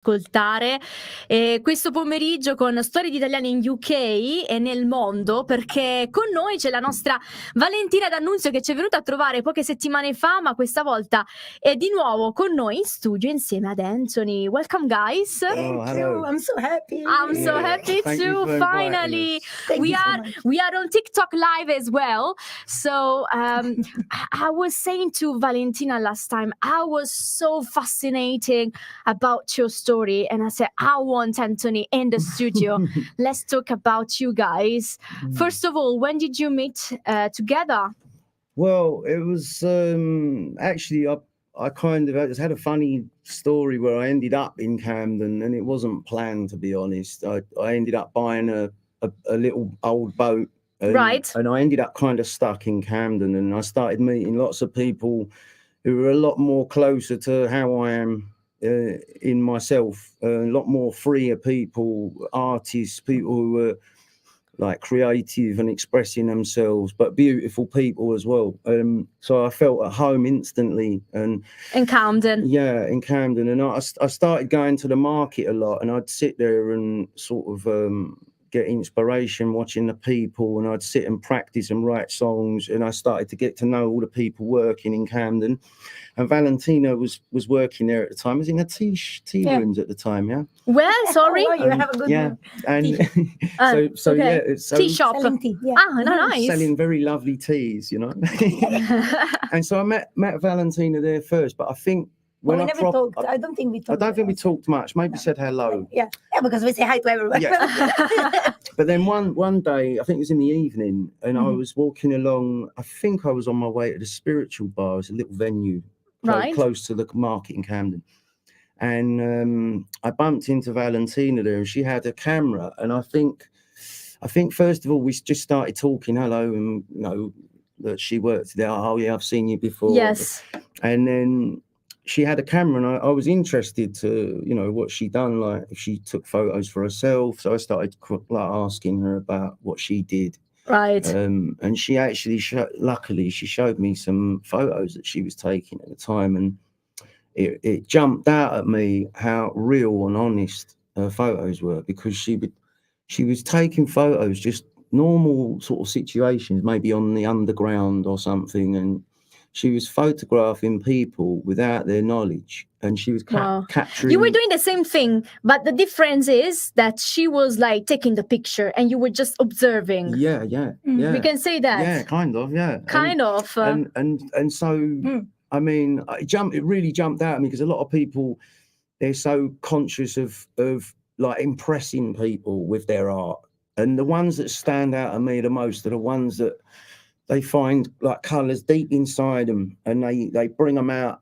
ascoltare questo pomeriggio con storie di italiani in UK e nel mondo, perché con noi c'è la nostra Valentina D'Annunzio che ci è venuta a trovare poche settimane fa, ma questa volta è di nuovo con noi in studio insieme ad Anthony. Welcome guys. Thank you. I'm so happy. I'm so happy too. Finally, we are on TikTok live as well. So I was saying to Valentina last time, I was so fascinated about your story, and I said, I want Anthony in the studio. Let's talk about you guys. First of all, when did you meet together? Well, it was actually I just had a funny story where I ended up in Camden, and it wasn't planned, to be honest. I ended up buying a little old boat, Right. And I ended up kind of stuck in Camden, and I started meeting lots of people who were a lot more closer to how I am in myself, a lot more freer people, artists, people who were like creative and expressing themselves, but beautiful people as well. So I felt at home instantly. And in Camden. Yeah, in Camden. And I started going to the market a lot, and I'd sit there and sort of get inspiration watching the people, and I'd sit and practice and write songs, and I started to get to know all the people working in Camden. And Valentina was working there at the time. I was in a tea rooms at the time, yeah. Well, sorry. You have a good yeah, and so okay. yeah, it's tea shop. Tea, yeah. Ah, nice. Selling very lovely teas, you know. And so I met Valentina there first, but I think when we never talked. I don't think we talked. I don't think we talked much. Maybe said hello. Yeah, because we say hi to everyone. Yeah. But then one day, I think it was in the evening, and I was walking along. I think I was on my way to the Spiritual Bar. It's a little venue close to the market in Camden. And I bumped into Valentina there, and she had a camera. And I think first of all, we just started talking hello, and you know that she worked there. Oh yeah, I've seen you before. Yes. And then she had a camera, and I was interested to, you know, what she done, like if she took photos for herself. So I started like asking her about what she did. Right. And she actually, luckily, she showed me some photos that she was taking at the time, and it jumped out at me how real and honest her photos were, because she was taking photos, just normal sort of situations, maybe on the underground or something, and she was photographing people without their knowledge, and she was capturing. You were doing the same thing, but the difference is that she was like taking the picture and you were just observing. Yeah. We can say that. Yeah, kind of, yeah. Kind of. And so, I mean, it really jumped out at me, because a lot of people, they're so conscious of like impressing people with their art, and the ones that stand out at me the most are the ones that they find like colours deep inside them, and they bring them out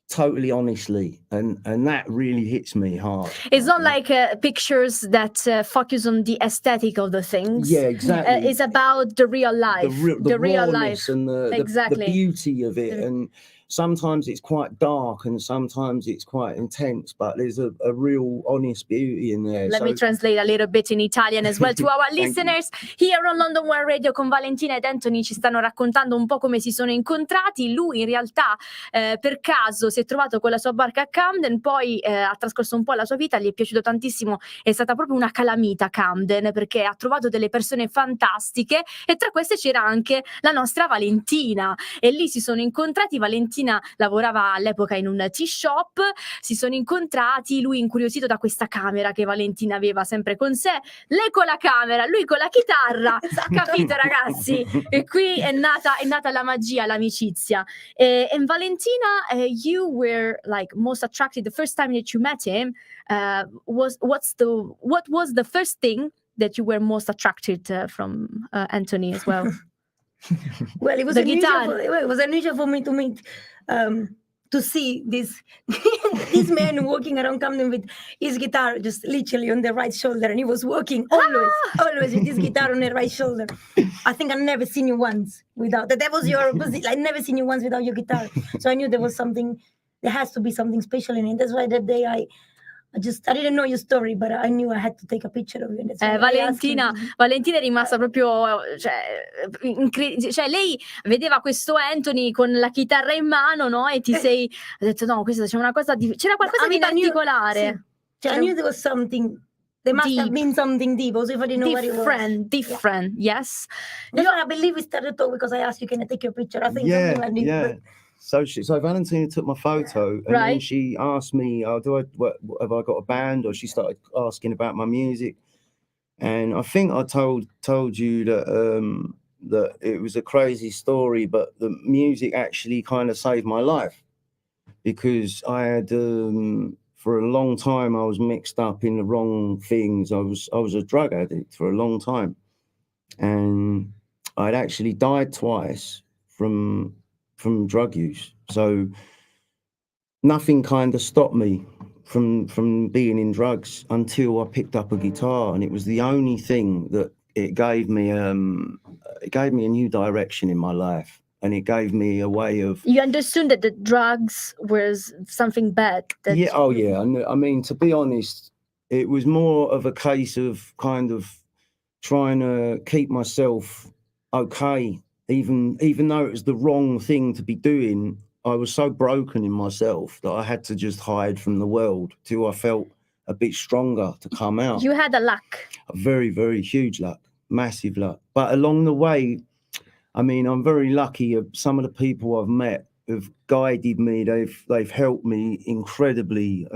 totally honestly, and that really hits me hard. It's not like pictures that focus on the aesthetic of the things. Yeah, exactly. It's about the real life, the real life, and the beauty of it. And sometimes it's quite dark, and sometimes it's quite intense, but there's a real honest beauty in there. Let me translate a little bit in Italian as well to our listeners. Here on London One Radio con Valentina ed Anthony ci stanno raccontando un po' come si sono incontrati. Lui in realtà per caso si è trovato con la sua barca a Camden, poi ha trascorso un po' la sua vita, gli è piaciuto tantissimo, è stata proprio una calamita Camden, perché ha trovato delle persone fantastiche, e tra queste c'era anche la nostra Valentina, e lì si sono incontrati. Valentina lavorava all'epoca in un tea shop, si sono incontrati, lui incuriosito da questa camera che Valentina aveva sempre con sé, lei con la camera, lui con la chitarra, capito ragazzi? E qui è nata la magia, l'amicizia. And Valentina, you were like most attracted the first time that you met him. What was the first thing that you were most attracted from Anthony as well? Well, it was unusual for me to meet, to see this man walking around Camden with his guitar just literally on the right shoulder, and he was walking always with his guitar on the right shoulder. I think I've never seen you once without that. That was your opposite. I've never seen you once without your guitar. So I knew there has to be something special in it. That's why that day I didn't know your story, but I knew I had to take a picture of you. Valentina è rimasta proprio, cioè lei vedeva questo Anthony con la chitarra in mano, no? E ha detto no, c'era qualcosa di particolare. So I knew there was something. There must have Deep. been something deep, also if I didn't know what it was. Different, yes. That's why I believe we started talking because I asked you, can I take your picture? I think something like this. But So Valentina took my photo, and then she asked me, have I got a band? Or she started asking about my music, and I think I told you that that it was a crazy story, but the music actually kind of saved my life, because I had for a long time I was mixed up in the wrong things. I was a drug addict for a long time, and I'd actually died twice from drug use. So nothing kind of stopped me from being in drugs until I picked up a guitar, and it was the only thing that it gave me a new direction in my life, and it gave me a way of. You understood that the drugs was something bad. Yeah. Oh yeah. I mean, to be honest, it was more of a case of kind of trying to keep myself okay, even though it was the wrong thing to be doing. I was so broken in myself that I had to just hide from the world till I felt a bit stronger to come out. You had a luck. A very, very huge luck, massive luck. But along the way, I mean, I'm very lucky. Some of the people I've met have guided me. They've helped me incredibly.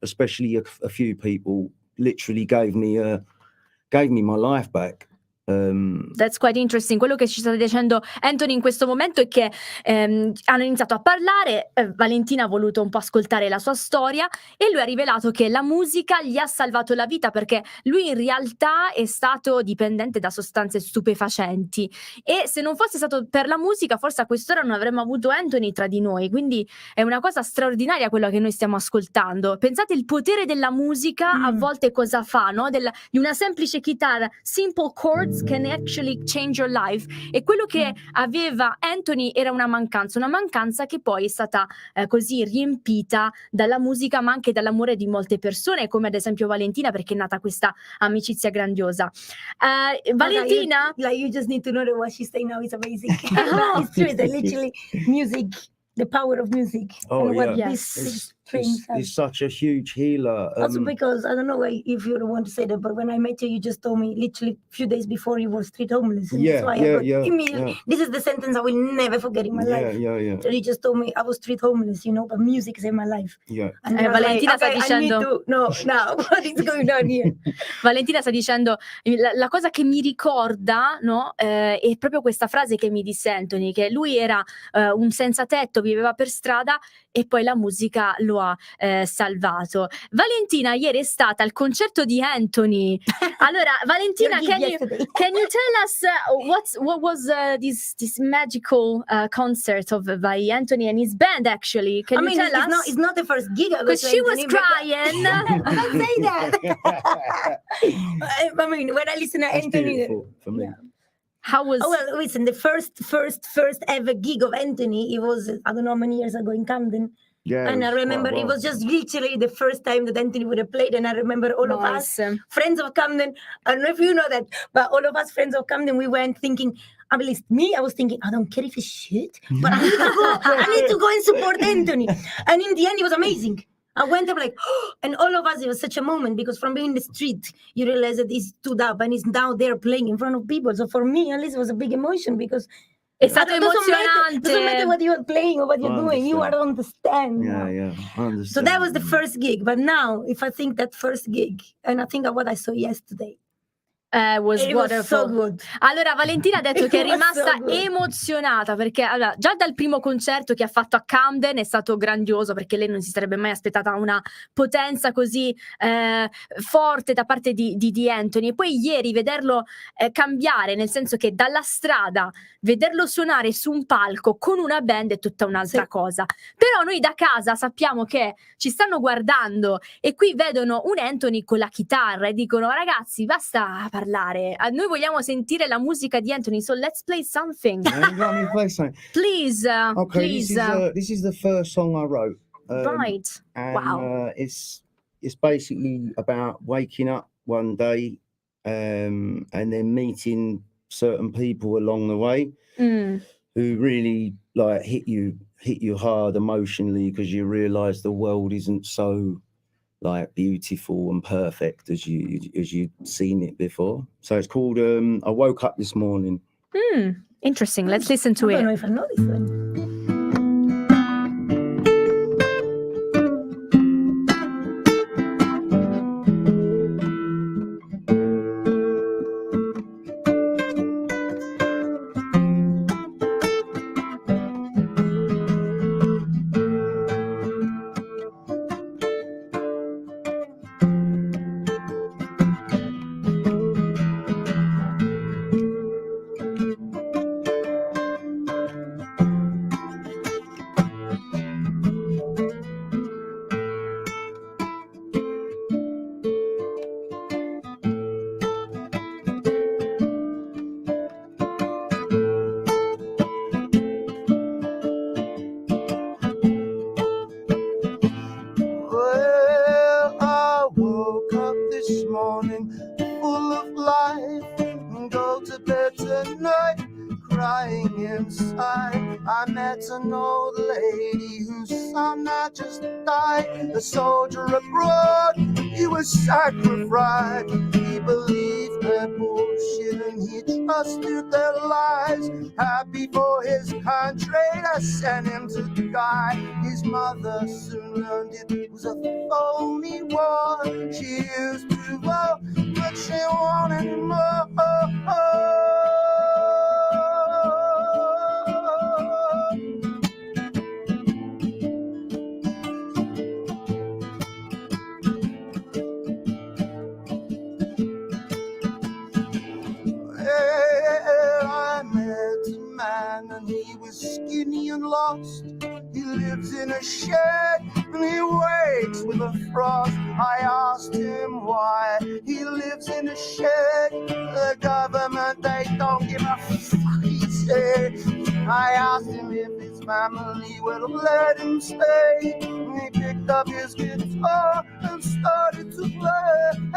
Especially a few people literally gave me my life back. That's quite interesting. Quello che ci sta dicendo Anthony in questo momento è che hanno iniziato a parlare, Valentina ha voluto un po' ascoltare la sua storia e lui ha rivelato che la musica gli ha salvato la vita, perché lui in realtà è stato dipendente da sostanze stupefacenti, e se non fosse stato per la musica forse a quest'ora non avremmo avuto Anthony tra di noi. Quindi è una cosa straordinaria quello che noi stiamo ascoltando. Pensate il potere della musica a volte cosa fa, no? Di una semplice chitarra, simple chords can actually change your life. E quello che aveva Anthony era una mancanza che poi è stata così riempita dalla musica, ma anche dall'amore di molte persone, come ad esempio Valentina, perché è nata questa amicizia grandiosa. Valentina, you just need to know that what she's saying now is amazing. It's true. It's literally music, the power of music. Oh and yeah, it's such a huge healer. Also because I don't know if you want to say that, but when I met you, you just told me literally a few days before you were street homeless. And that's why immediately. This is the sentence I will never forget in my life. So you just told me I was street homeless, but music saved my life. And Valentina sta dicendo. I need to know now what is going on here. Valentina sta dicendo la cosa che mi ricorda, no, è proprio questa frase che mi disse Anthony, che lui era un senza tetto, viveva per strada e poi la musica lo ha salvato. Valentina ieri è stata al concerto di Anthony. Allora Valentina, can you tell us what was this magical concert by Anthony and his band actually? Can you tell us? It's not the first gig because she was crying. Don't say that. I mean, when I listen to Anthony, for me. How was? Oh well, listen. The first ever gig of Anthony, it was I don't know how many years ago in Camden. Yeah, and I remember it was just literally the first time that Anthony would have played, and I remember all of us friends of Camden. I don't know if you know that, but all of us friends of Camden, we went thinking. At least me, I was thinking, I don't care if it's shit, but I need to go. I need to go and support Anthony. And in the end, it was amazing. I went up like, and all of us, it was such a moment because from being in the street, you realize that he stood up and he's now there playing in front of people. So for me, at least, it was a big emotion because è stato emozionante. Doesn't matter what you're playing or what you're doing, you are on the stand. Yeah, I understand. So that was the first gig. But now, if I think that first gig, and I think of what I saw yesterday, was so good. Allora Valentina ha detto che è rimasta emozionata perché allora, già dal primo concerto che ha fatto a Camden è stato grandioso, perché lei non si sarebbe mai aspettata una potenza così forte da parte di Anthony, e poi ieri vederlo cambiare, nel senso che dalla strada vederlo suonare su un palco con una band è tutta un'altra cosa. Però noi da casa sappiamo che ci stanno guardando e qui vedono un Anthony con la chitarra e dicono ragazzi basta parlare, noi vogliamo sentire la musica di Anthony, so let's play something. Let me play something. Please, okay, please. This is the first song I wrote. Right. And, wow. It's basically about waking up one day and then meeting certain people along the way who really hit you hard emotionally because you realize the world isn't so like beautiful and perfect as you've seen it before. So it's called I Woke Up This Morning. Interesting. Let's listen to I don't it. know if I know this one. Well, I woke up this morning full of life and go to bed tonight crying inside. I met an old lady whose son had just died, a soldier abroad, he was sacrificed. He believed their bullshit and he trusted their lies. Happy for his country to send him to die. His mother soon learned it was a phony war. She used to vote, but she wanted more. I met a man and he was skinny and lost. He lives in a shed and he wakes with a frost. I asked him why he lives in a shed. The government, they don't give a fuck, he said. I asked him if his family would let him stay. He picked up his guitar and started to play.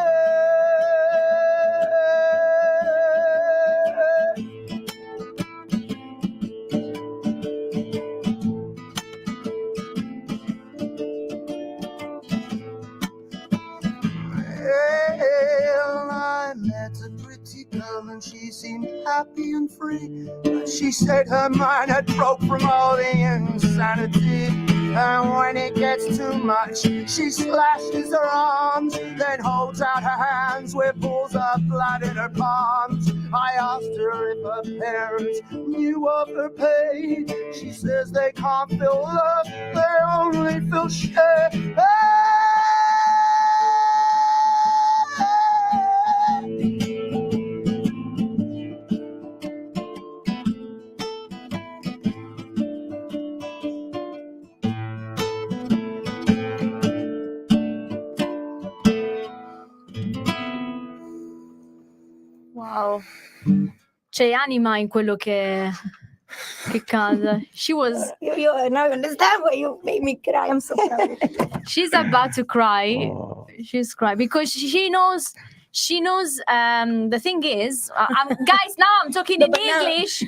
Well, I met a pretty girl and she seemed happy and free. She said her mind had broke from all the insanity. And when it gets too much, she slashes her arms, then holds out her hands with pools of blood in her palms. I asked her if her parents knew of her pain. She says they can't feel love, they only feel shame. Wow. C'è anima in quello che canta. She was You now understand why you made me cry. I'm so proud. she's about to cry. Oh. She's crying because she knows the thing is guys, now I'm talking No, in but now- English.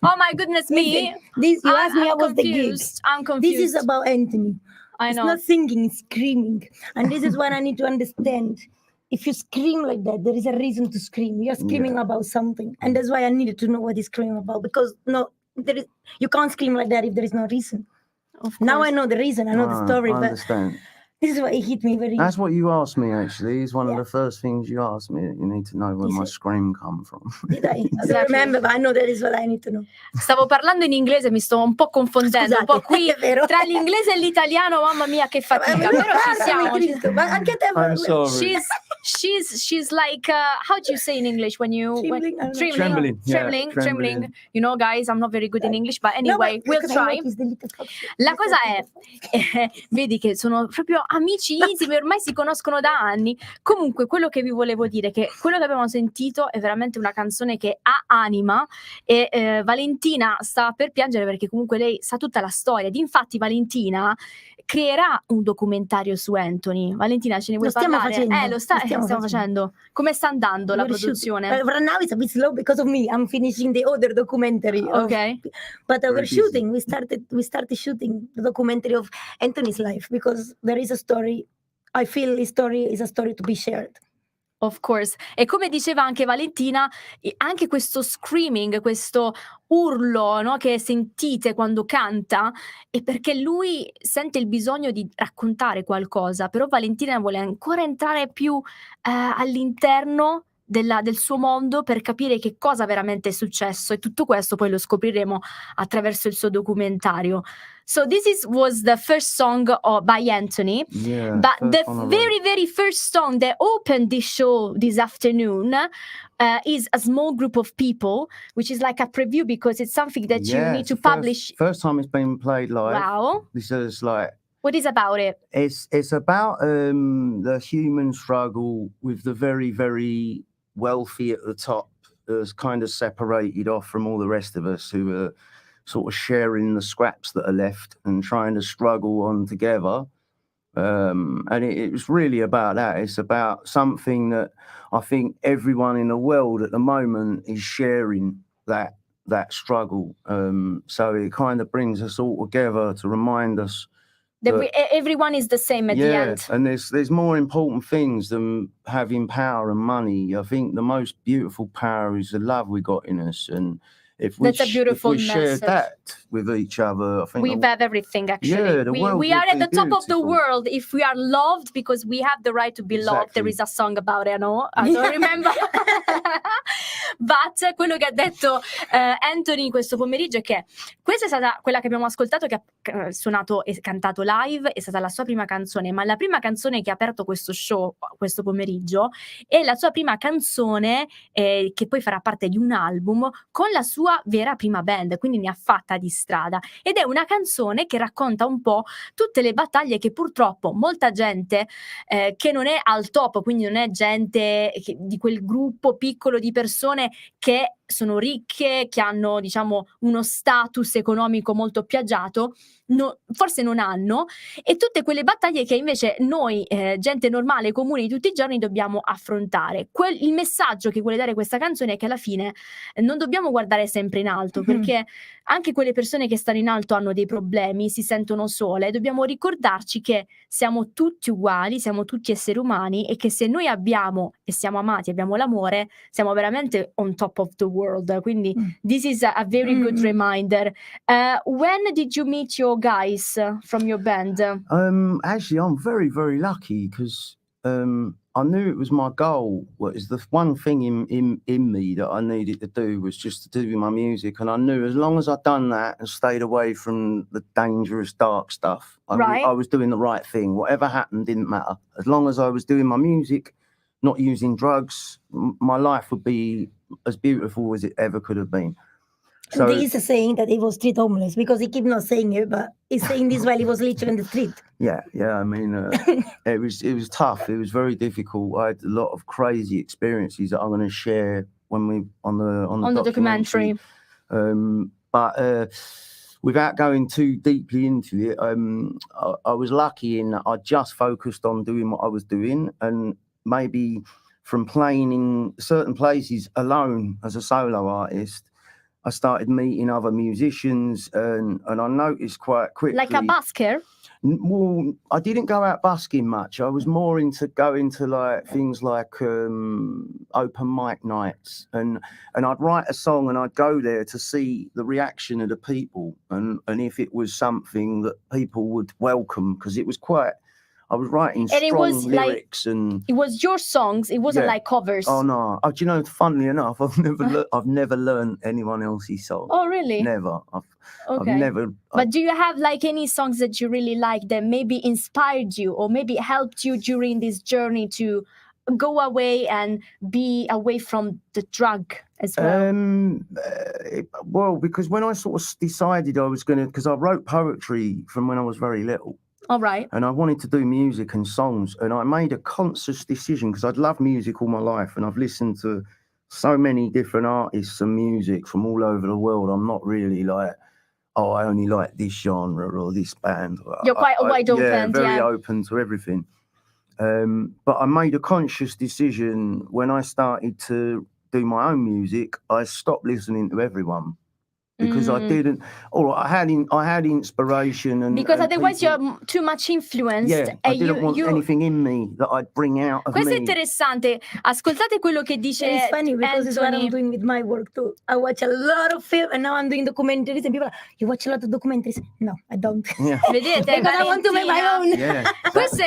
Oh my goodness me. Listen, this you asked me I'm about the gig. confused. I'm confused. This is about Anthony. I It's know. not singing, it's screaming. And this is what I need to understand. If you scream like that, there is a reason to scream. You're screaming about something. And that's why I needed to know what he's screaming about. Because you can't scream like that if there is no reason. Of Now course. I know the reason, I know the story, I but understand. this is why it hit me very. That's what you asked me, actually. It's one of Yeah. the first things you asked me. You need to know where You my said- scream come from. Did I? I don't Exactly. remember, but I know that is what I need to know. Stavo parlando in inglese, mi sto un po' confondendo. Un po' Scusate, qui è vero. tra l'inglese e l'italiano, mamma mia che fatica. Ma Però ci guardami, siamo. Cristo, ma anche te. I'm sorry. She's like how do you say in English when you Trembling, I don't know. Trembling, yeah, trembling. trembling. You know, guys, I'm not very good in English, but anyway, we'll try. La cosa è, vedi che sono proprio amici intimi, ormai si conoscono da anni. Comunque, quello che vi volevo dire è che quello che abbiamo sentito è veramente una canzone che ha anima e Valentina sta per piangere perché comunque lei sa tutta la storia. Ed infatti Valentina creerà un documentario su Anthony. Valentina, ce ne vuoi Lo stiamo parlare? facendo. Lo Stiamo stiamo facendo. Come sta andando la produzione? Right now it's a bit slow because of me. I'm finishing the other documentary. Okay. But Very we're busy. shooting. We started shooting the documentary of Anthony's life because there is a story I feel his story is a story to be shared. Of course. E come diceva anche Valentina, anche questo screaming, questo urlo, no, che sentite quando canta, è perché lui sente il bisogno di raccontare qualcosa, però Valentina vuole ancora entrare più all'interno del suo mondo per capire che cosa veramente è successo, e tutto questo poi lo scopriremo attraverso il suo documentario. So this was the first song by Anthony. Yeah, But first the one I wrote. very first song that opened this show this afternoon is A Small Group of People, which is like a preview because it's something that you need it's to the publish. First time it's been played live. Wow. This is like, What is about it? it's about the human struggle with the very, very wealthy at the top, that's kind of separated off from all the rest of us who are sort of sharing the scraps that are left and trying to struggle on together. And it was really about that. It's about something that I think everyone in the world at the moment is sharing, that struggle. So it kind of brings us all together to remind us That everyone is the same at the end. and there's more important things than having power and money. I think the most beautiful power is the love we got in us, and if we, That's a beautiful if we shared message. that with each other, I think We have everything, actually. Yeah, the world we are would at be the top of the beautiful. world if we are loved, because we have the right to be loved. There Exactly. is a song about it, no? I don't remember. But quello che ha detto Anthony questo pomeriggio è che questa è stata quella che abbiamo ascoltato, che ha suonato e cantato live, è stata la sua prima canzone, ma la prima canzone che ha aperto questo show questo pomeriggio è la sua prima canzone che poi farà parte di un album con la sua vera prima band, quindi ne ha fatta di strada, ed è una canzone che racconta un po' tutte le battaglie che purtroppo molta gente che non è al top, quindi non è gente di quel gruppo piccolo di persone che sono ricche, che hanno, diciamo, uno status economico molto più agiato, forse non hanno, e tutte quelle battaglie che invece noi, gente normale, comune di tutti i giorni, dobbiamo affrontare. Il messaggio che vuole dare questa canzone è che alla fine non dobbiamo guardare sempre in alto, perché anche quelle persone che stanno in alto hanno dei problemi, si sentono sole, dobbiamo ricordarci che siamo tutti uguali, siamo tutti esseri umani, e che se noi abbiamo e siamo amati, abbiamo l'amore, siamo veramente on top of the world. Quindi this is a very good reminder. When did you meet your guys from your band? Actually, I'm very, very lucky because I knew it was my goal. What is the one thing in me that I needed to do was just to do my music, and I knew as long as I'd done that and stayed away from the dangerous, dark stuff, I was doing the right thing. Whatever happened didn't matter. As long as I was doing my music, not using drugs, my life would be as beautiful as it ever could have been. So there is a saying that he was street homeless, because he keep not saying it, but he's saying this while he was literally in the street. Yeah. I mean, it was tough. It was very difficult. I had a lot of crazy experiences that I'm going to share when we on the documentary. But without going too deeply into it, I was lucky in that I just focused on doing what I was doing, and maybe from playing in certain places alone as a solo artist, I started meeting other musicians, and I noticed quite quickly. Like a busker? Well, I didn't go out busking much. I was more into going to like things like open mic nights, and I'd write a song and I'd go there to see the reaction of the people, and if it was something that people would welcome, because it was quite. I was writing strong lyrics, and it was your songs. It wasn't like covers. Oh no! Do you know? Funnily enough, I've never learned anyone else's song. Oh really? Never. I've Okay. never. But do you have like any songs that you really like that maybe inspired you or maybe helped you during this journey to go away and be away from the drug as well? Well, because when I sort of decided I was going to, because I wrote poetry from when I was very little. All right. And I wanted to do music and songs, and I made a conscious decision, because I'd loved music all my life, and I've listened to so many different artists and music from all over the world. I'm not really like, oh, I only like this genre or this band. You're quite wide open. Yeah, very open to everything. But I made a conscious decision when I started to do my own music. I stopped listening to everyone. because I didn't. Or I had inspiration, and because and otherwise people, you're too much influenced. yeah, I didn't want anything in me that I'd bring out of Questo è me. interessante. Ascoltate quello che dice And it's funny because it's what Anthony. I'm doing with my work too. I watch a lot of film, and now I'm doing documentaries, and people are, you watch a lot of documentaries? No, I don't. Yeah. Vedete, Because I want to make my own. Yeah. Questa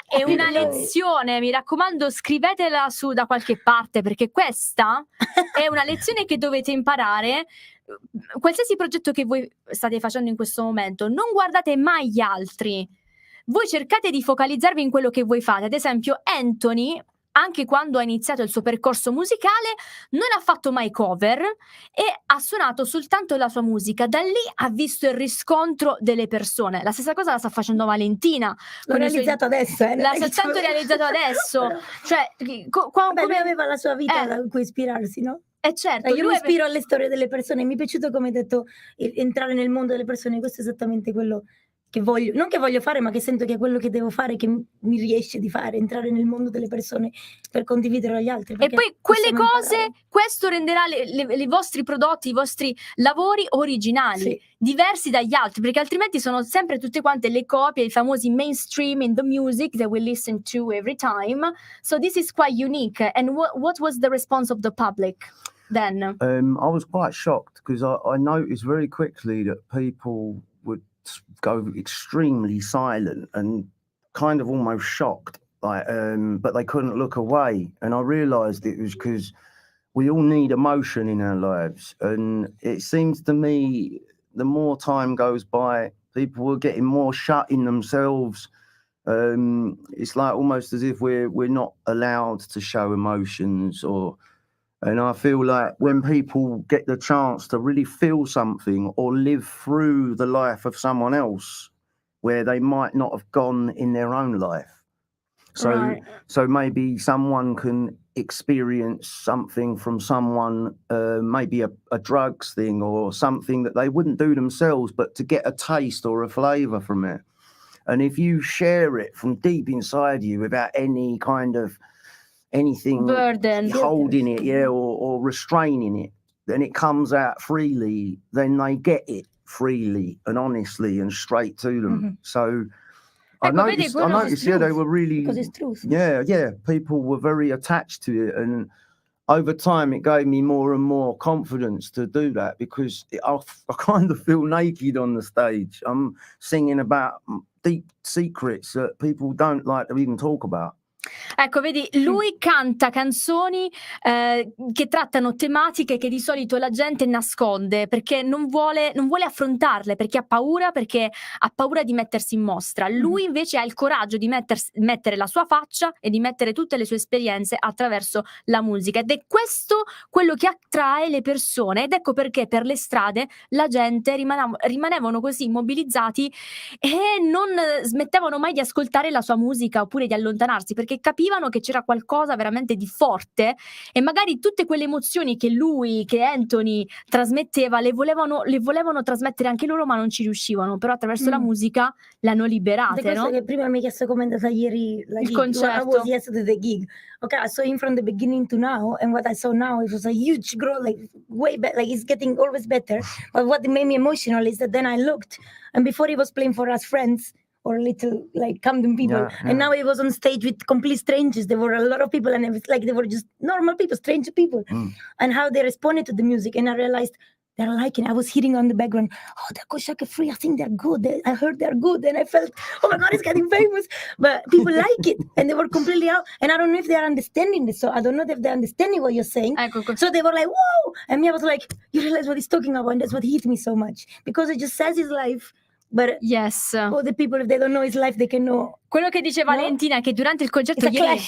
è una Yeah. lezione, mi raccomando, scrivetela su da qualche parte, perché questa è una lezione che dovete imparare. Qualsiasi progetto che voi state facendo in questo momento, non guardate mai gli altri. Voi cercate di focalizzarvi in quello che voi fate. Ad esempio, Anthony, anche quando ha iniziato il suo percorso musicale, non ha fatto mai cover e ha suonato soltanto la sua musica. Da lì ha visto il riscontro delle persone. La stessa cosa la sta facendo Valentina. L'ho realizzato adesso. L'ha soltanto realizzato adesso. Cioè, Vabbè, lui aveva la sua vita da cui ispirarsi, no? certo, Io mi ispiro alle storie delle persone. Mi è piaciuto, come hai detto, entrare nel mondo delle persone. Questo è esattamente quello che voglio, non che voglio fare, ma che sento che è quello che devo fare, che mi riesce di fare, entrare nel mondo delle persone per condividere agli altri. E poi quelle cose, questo renderà i vostri prodotti, i vostri lavori originali, sì, diversi dagli altri, perché altrimenti sono sempre tutte quante le copie, i famosi mainstream in the music that we listen to every time. So this is quite unique. And what was the response of the public then? I was quite shocked because I noticed very quickly that people would go extremely silent and kind of almost shocked, like, but they couldn't look away. And I realised it was because we all need emotion in our lives. And it seems to me, the more time goes by, people are getting more shut in themselves. It's like almost as if we're not allowed to show emotions, and I feel like when people get the chance to really feel something or live through the life of someone else where they might not have gone in their own life. So maybe someone can experience something from someone, maybe a drugs thing or something that they wouldn't do themselves, but to get a taste or a flavour from it. And if you share it from deep inside you without any kind of anything burden holding it, or restraining it, then it comes out freely, then they get it freely and honestly and straight to them. Mm-hmm. So I noticed they were really, because it's truth. Yeah, people were very attached to it, and over time it gave me more and more confidence to do that, because I kind of feel naked on the stage. I'm singing about deep secrets that people don't like to even talk about. Ecco, vedi, lui canta canzoni che trattano tematiche che di solito la gente nasconde, perché non vuole affrontarle, perché ha paura di mettersi in mostra. Lui invece ha il coraggio di mettere la sua faccia e di mettere tutte le sue esperienze attraverso la musica, ed è questo quello che attrae le persone, ed ecco perché per le strade la gente rimanevano così immobilizzati e non smettevano mai di ascoltare la sua musica oppure di allontanarsi, perché capivano che c'era qualcosa veramente di forte, e magari tutte quelle emozioni che Anthony trasmetteva le volevano trasmettere anche loro, ma non ci riuscivano, però attraverso la musica l'hanno liberate, no? Che prima mi hai chiesto come è andata ieri la il gig. concerto. I was yesterday the gig. Okay, I saw him from the beginning to now, and what I saw now, it was a huge growth, like way better, like it's getting always better. But what made me emotional is that then I looked, and before he was playing for us friends or little like Camden people, and now he was on stage with complete strangers. There were a lot of people, and it was like they were just normal people, strange people, and how they responded to the music. And I realized they're liking it. I was hearing on the background, oh, they're Koshaka Free, I think they're good. I heard they're good, and I felt, oh my God, it's getting famous. But people like it, and they were completely out. And I don't know if they're understanding this, so I don't know if they're understanding what you're saying. So they were like, whoa! And me, I was like, you realize what he's talking about, and that's what hit me so much, because it just says his life. But yes, all the people, if they don't know his life, they can know. Quello che dice Valentina è che durante il concerto ieri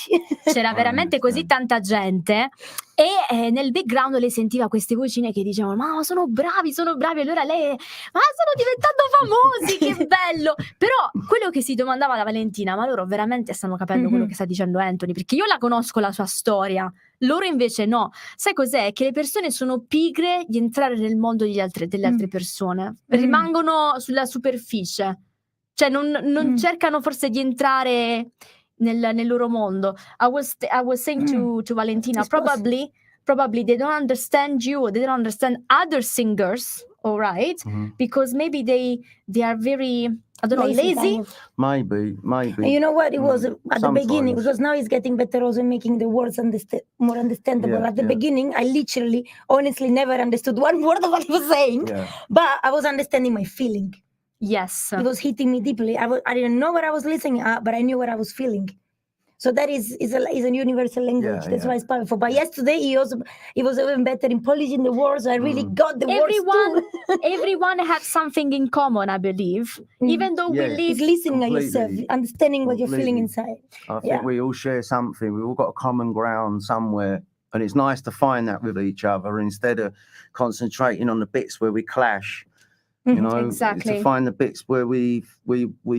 c'era veramente così tanta gente, e nel background lei sentiva queste vocine che dicevano ma sono bravi, allora lei ma sono diventando famosi, che bello. Però quello che si domandava la Valentina, ma loro veramente stanno capendo quello che sta dicendo Anthony? Perché io la conosco la sua storia, loro invece no. Sai cos'è? Che le persone sono pigre di entrare nel mondo delle altre persone, rimangono sulla superficie, cioè non cercano forse di entrare nel loro mondo. I was saying to Valentina, probably they don't understand you, they don't understand other singers all right? Mhm. Because maybe they are very, I don't know, lazy. kind of. Maybe. And you know what? It was at the beginning, sometimes. because now it's getting better also making the words more understandable. Yeah, At the yeah. beginning, I literally, honestly, never understood one word of what he was saying, Yeah. but I was understanding my feeling. Yes. It was hitting me deeply. I didn't know what I was listening at, but I knew what I was feeling. So that is a universal language. Yeah, That's yeah. why it's powerful. But yesterday he was even better in polishing the words. I really got the words too. Everyone has something in common, I believe. Even though we Yeah. live. It's listening at yourself, Completely. understanding what you're feeling Completely. inside. I think we all share something. We've all got a common ground somewhere. And it's nice to find that with each other instead of concentrating on the bits where we clash. You know, Exactly. to find the bits where we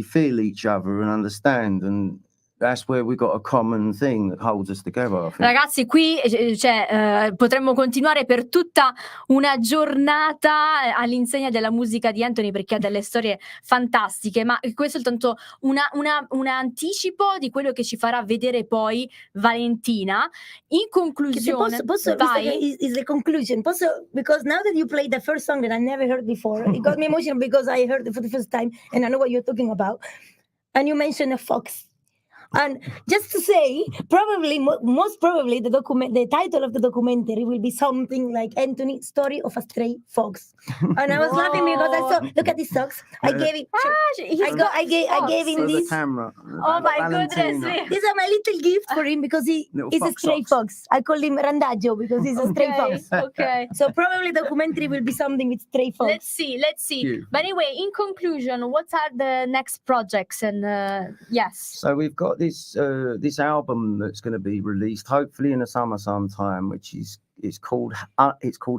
feel each other and understand, and that's where we got a common thing that holds us together, I think. Ragazzi, qui potremmo continuare per tutta una giornata all'insegna della musica di Anthony, perché ha delle storie fantastiche, ma questo è soltanto un anticipo di quello che ci farà vedere poi Valentina. In conclusione, vai. Is the conclusion. Because now that you played the first song that I never heard before, it got me emotional because I heard it for the first time and I know what you're talking about. And you mentioned a fox. And just to say, most probably, the title of the documentary will be something like Anthony, Story of a Stray Fox. And I was laughing because I saw, look at these socks. I gave it. I gave him For the this. camera. Oh my Valentina. goodness. These are my little gift for him because he's a stray fox. I call him Randaggio because he's a stray fox. Okay. So probably the documentary will be something with stray fox. Let's see. Beautiful. But anyway, in conclusion, what are the next projects? And yes. So we've got this album that's going to be released hopefully in the summer sometime, which is called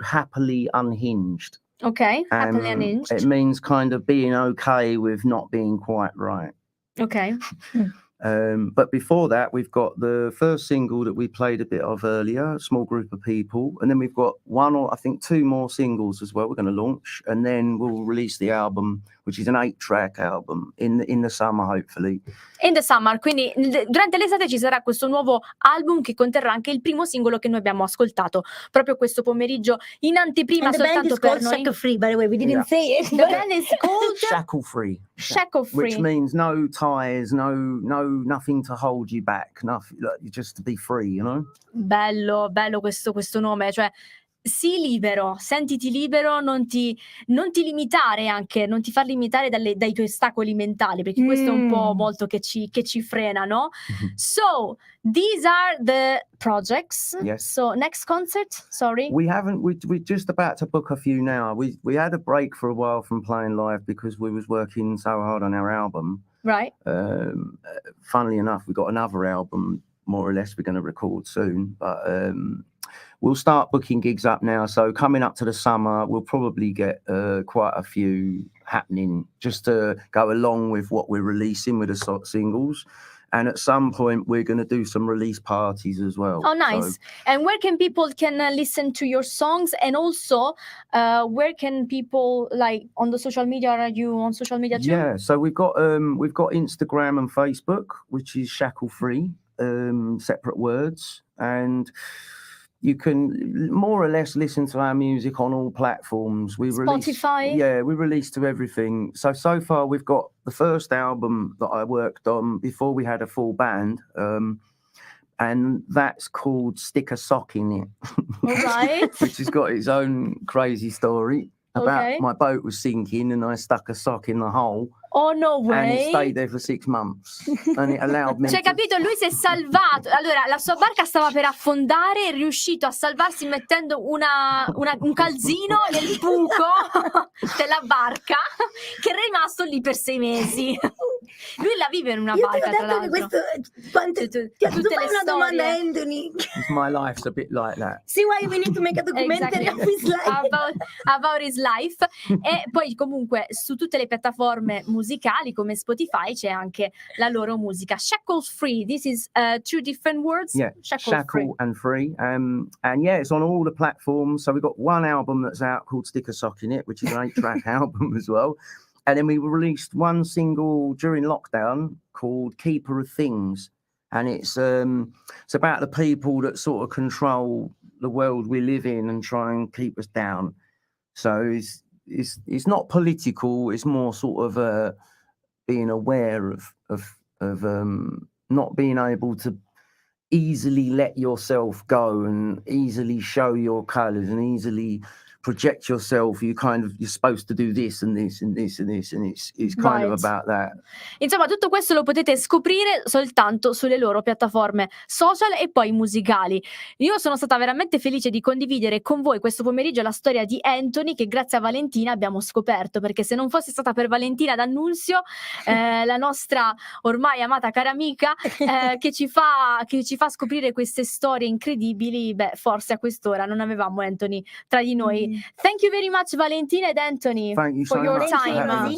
Happily Unhinged. Okay, Happily Unhinged. It means kind of being okay with not being quite right. Okay. But before that, we've got the first single that we played a bit of earlier, Small Group of People. And then we've got one or I think two more singles as well we're going to launch. And then we'll release the album, which is an 8-track album, in the summer, hopefully. In the summer, quindi durante l'estate ci sarà questo nuovo album che conterrà anche il primo singolo che noi abbiamo ascoltato proprio questo pomeriggio in anteprima. And the band is called Shackle Free, by the way. We didn't say it. The band is called Shackle Free. Shackle Free. Which means no ties, nothing to hold you back, nothing, just to be free, you know? Bello questo nome, cioè sii libero, sentiti libero, non ti limitare anche, non ti far limitare dai tuoi ostacoli mentali, perché questo è un po' molto che ci frena, no? So, these are the projects. Yes. So, next concert, sorry. We're just about to book a few now. We had a break for a while from playing live because we was working so hard on our album. Right. Funnily enough, we got another album more or less we're going to record soon, but we'll start booking gigs up now. So coming up to the summer, we'll probably get quite a few happening just to go along with what we're releasing with the singles. And at some point, we're going to do some release parties as well. Oh, nice. So, and where can people listen to your songs? And also, where can people, like, on the social media? Are you on social media too? Yeah, so we've got Instagram and Facebook, which is Shackle Free, separate words. And you can more or less listen to our music on all platforms. Spotify? We release to everything. So far we've got the first album that I worked on before we had a full band. And that's called Stick a Sock in It. All right. Which has got its own crazy story about my boat was sinking and I stuck a sock in the hole. Oh, no way. And it stayed there for 6 months. And it allowed me capito? Lui si è salvato. Allora, la sua barca stava per affondare, è riuscito a salvarsi mettendo un calzino nel buco della barca, che è rimasto lì per 6 mesi. Lui la vive in una barca, tra l'altro. Ti ho tutte una domanda, Anthony. My life's a bit like that. See why we need to make a documentary of his life. About his life. E poi comunque su tutte le piattaforme musicali come Spotify c'è anche la loro musica. Shackle Free, this is 2 different words. Yeah, Shackle and Free. And yeah, it's on all the platforms. So we've got one album that's out called Stick a Sock in It, which is an 8-track album as well. And then we released one single during lockdown called Keeper of Things. And it's about the people that sort of control the world we live in and try and keep us down. So it's not political. It's more sort of being aware of not being able to easily let yourself go and easily show your colours and easily project yourself. You're supposed to do this and this and this and this, and it's kind of about that. Insomma, tutto questo lo potete scoprire soltanto sulle loro piattaforme social e poi musicali. Io sono stata veramente felice di condividere con voi questo pomeriggio la storia di Anthony, che grazie a Valentina abbiamo scoperto, perché se non fosse stata per Valentina D'Annunzio, la nostra ormai amata cara amica, che ci fa scoprire queste storie incredibili, forse a quest'ora non avevamo Anthony tra di noi. Thank you very much Valentina ed Anthony for your time.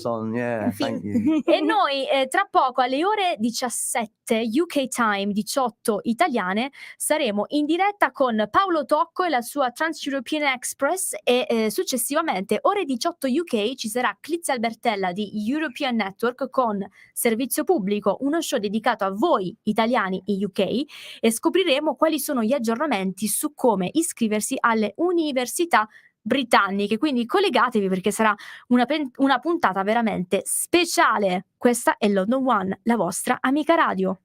Thank you. E noi tra poco alle ore 17 UK time, 18 italiane, saremo in diretta con Paolo Tocco e la sua Trans-European Express, e successivamente ore 18 UK ci sarà Cliz Albertella di European Network con Servizio Pubblico, uno show dedicato a voi italiani in UK, e scopriremo quali sono gli aggiornamenti su come iscriversi alle università britanniche, quindi collegatevi perché sarà una puntata veramente speciale. Questa è London One, la vostra amica radio.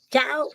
Ciao!